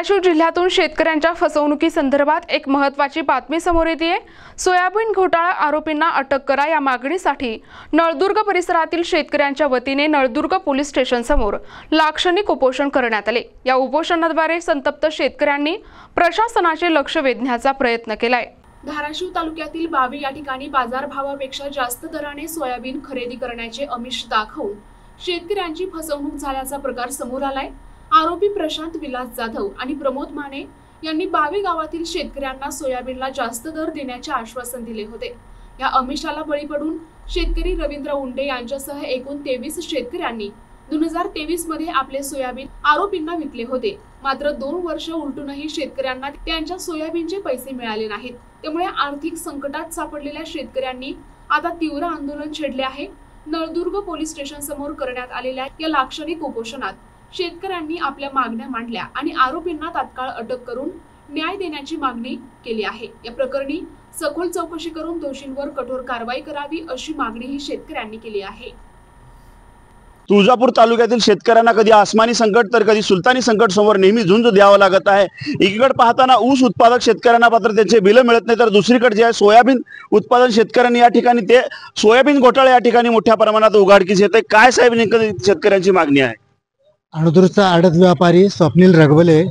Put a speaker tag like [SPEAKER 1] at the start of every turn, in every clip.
[SPEAKER 1] धाराशिव जिल्ह्यातून शेतकऱ्यांच्या फसवणुकीसंदर्भात एक महत्त्वाची बातमी समोर येते। सोयाबीन घोटाळा आरोपींना अटक करा या मागणीसाठी नळदुर्ग परिसरातील शेतकऱ्यांच्या वतीने नळदुर्ग पोलीस स्टेशन समोर लाक्षणिक उपोषण करण्यात आले। या उपोषणाद्वारे संतप्त शेतकऱ्यांनी प्रशासनाचे लक्ष वेधण्याचा प्रयत्न केलाय।
[SPEAKER 2] धाराशिव तालुक्यातील बावी या ठिकाणी बाजारभावापेक्षा जास्त दराने सोयाबीन खरेदी करण्याचे आमिष दाखवून शेतकऱ्यांची फसवणूक झाल्याचा प्रकार समोर आलाय। आरोपी प्रशांत विलास जाधव आणि प्रमोद माने यांनी बावी गावातील शेतकऱ्यांना सोयाबीनला जास्त दर देण्याचे आश्वासन दिले होते। या आमिषाला बळी पडून शेतकरी रवींद्र उंडे यांच्यासह एकूण 23 शेतकऱ्यांनी 2023 मध्ये आपले सोयाबीन आरोपींना विकले होते। मात्र 2 वर्ष उलटूनही शेतकऱ्यांना त्यांच्या सोयाबीनचे पैसे मिळाले नाहीत। त्यामुळे आर्थिक संकटात सापडलेल्या शेतकऱ्यांनी आता तीव्र आंदोलन छेडले आहे। नळदुर्ग पोलीस स्टेशन समोर करण्यात आलेल्या या लाक्षणिक उपोषणात शेतकऱ्यांनी आपल्या मागण्या मांडल्या आणि आरोपींना तात्काळ अटक करून न्याय देण्याची मागणी केली आहे। या प्रकरणी सखोल चौकशी करून दोषींवर कठोर कारवाई करावी अशी मागणीही शेतकऱ्यांनी केली आहे।
[SPEAKER 3] तुळजापूर तालुक्यातील शेतकऱ्यांना कधी आसमानी संकट तर कधी सुलतानी संकट समोर नेहमी झुंज द्यावं लागत आहे। एकीकडे पाहताना ऊस उत्पादक शेतकऱ्यांना मात्र त्यांचे बिल मिळत नाही, तर दुसरीकडे जे आहे सोयाबीन उत्पादन शेतकऱ्यांनी या ठिकाणी ते सोयाबीन घोटाळा या ठिकाणी मोठ्या प्रमाणात उघडकीस येते। काय साहेब शेतकऱ्यांची मागणी आहे?
[SPEAKER 4] अणदूरचा आडत व्यापारी स्वप्नील रघवले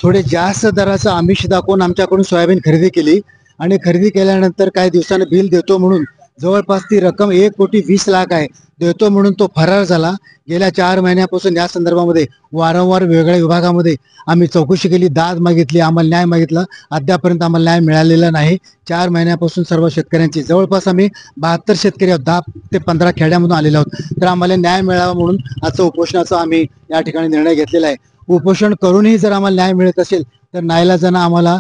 [SPEAKER 4] थोडे जास्त दराचा आमिष दाखवून आमच्याकडून सोयाबीन खरेदी केली आणि खरेदी केल्यानंतर काही दिवसांनी बिल देतो म्हणून जवळपास ती रक्कम 1,20,00,000 आहे देतो म्हणून तो फरार झाला। गेल्या 4 महिन्यापासून या संदर्भामध्ये वारंवार वेगवेगळ्या विभागामध्ये आम्ही चौकशी केली, दाद मागितली, आम्हाला न्याय मागितला, अद्यापर्यंत आम्हाला न्याय मिळालेला नाही। 4 महिन्यापासून सर्व शेतकऱ्यांची जवळपास आम्ही 72 शेतकरी आहोत, 10 ते 15 खेड्यामधून आलेलो आहोत, तर आम्हाला न्याय मिळावा म्हणून आजचं उपोषणाचा आम्ही या ठिकाणी निर्णय घेतलेला आहे। उपोषण करूनही जर आम्हाला न्याय मिळत असेल तर नाईलाजाने आम्हाला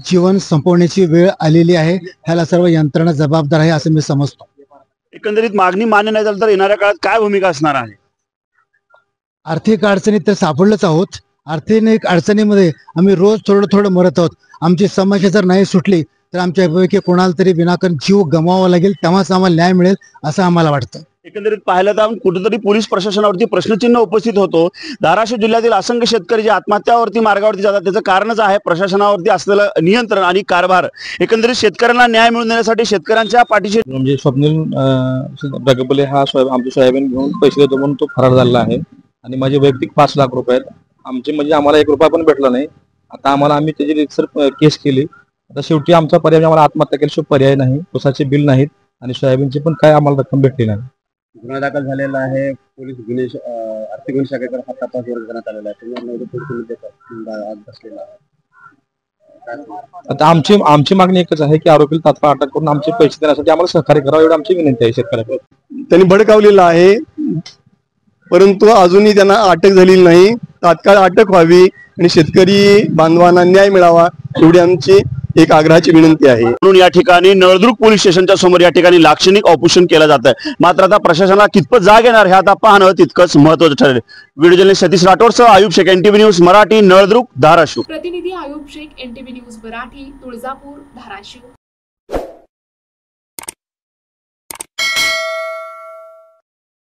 [SPEAKER 4] जीवन संपवण्याची वेळ आलेली आहे। ह्याला सर्व यंत्रणा जबाबदार आहे असं मी समजतो।
[SPEAKER 3] एकंदरीत मागणी मान्य नाही झाली तर येणाऱ्या काळात काय भूमिका असणार आहे?
[SPEAKER 4] आर्थिक अडचणीत तर सापडलोच आहोत। आर्थिक अडचणीमध्ये आम्ही रोज थोडं मरत आहोत। आमची समस्या जर नाही सुटली तर आमच्यापैकी कोणाला तरी विनाकारण जीव गमवावा लागेल, तेव्हाच आम्हाला न्याय मिळेल असं आम्हाला वाटतं।
[SPEAKER 3] एकंदरीत पाहिलं तर कुठेतरी पोलीस प्रशासनावरती प्रश्नचिन्ह उपस्थित होतो। धाराशिव जिल्ह्यातील असंख्य शेतकरी जे आत्महत्यावरती मार्गावरती जातात त्याचं कारणच आहे प्रशासनावरती असलेलं नियंत्रण आणि कारभार। एकंदरीत शेतकऱ्यांना न्याय मिळवून देण्यासाठी शेतकऱ्यांच्या पाठीशी
[SPEAKER 5] म्हणजे स्वप्नील रघवले हा आमचे सोयाबीन घेऊन पैसे देतो म्हणून तो फरार झालेला आहे आणि माझे वैयक्तिक 5 लाख रुपये आहेत आमचे, म्हणजे आम्हाला 1 रुपया पण भेटला नाही। आता आम्ही त्याची रितसर केस केली। आता शेवटी आमचा पर्याय आम्हाला आत्महत्या केल्याशिवाय पर्याय नाही। ऊसाचे बिल नाहीत आणि सोयाबीनची पण काय आम्हाला रक्कम भेटली नाही।
[SPEAKER 3] गुन्हा दाखल झालेला आहे। पोलीस आर्थिक गुन्हे शाखेकडे हा तपास करण्यात आलेला आहे।
[SPEAKER 5] आता आमची मागणी एकच आहे की आरोपीला तात्काळ अटक करून आमचे पैसे देण्यासाठी आम्हाला सहकार्य करावं एवढी आमची विनंती आहे शेतकऱ्यांकडे।
[SPEAKER 6] त्यांनी भडकावलेला आहे परंतु अजूनही त्यांना अटक झालेली नाही। तात्काळ अटक व्हावी आणि शेतकरी बांधवांना न्याय मिळावा एवढी आमची एक आग्रहाची विनंती आहे।
[SPEAKER 3] म्हणून या ठिकाणी नळदुर्ग पोलीस स्टेशनच्या समोर या ठिकाणी लाक्षणिक उपोषण केलं जात आहे। मात्र आता प्रशासनाला कितपत जाग येणार हे आता पाहणं तितकंच महत्त्वाचं ठरेल। व्हिडिओ जर्नलिस्ट सतीश राठोडसह आयुब शेख, NTV न्यूज मराठी, नळदुर्ग, धाराशिव।
[SPEAKER 2] प्रतिनिधी आयुब शेख, NTV न्यूज मराठी, तुळजापूर, धाराशिव।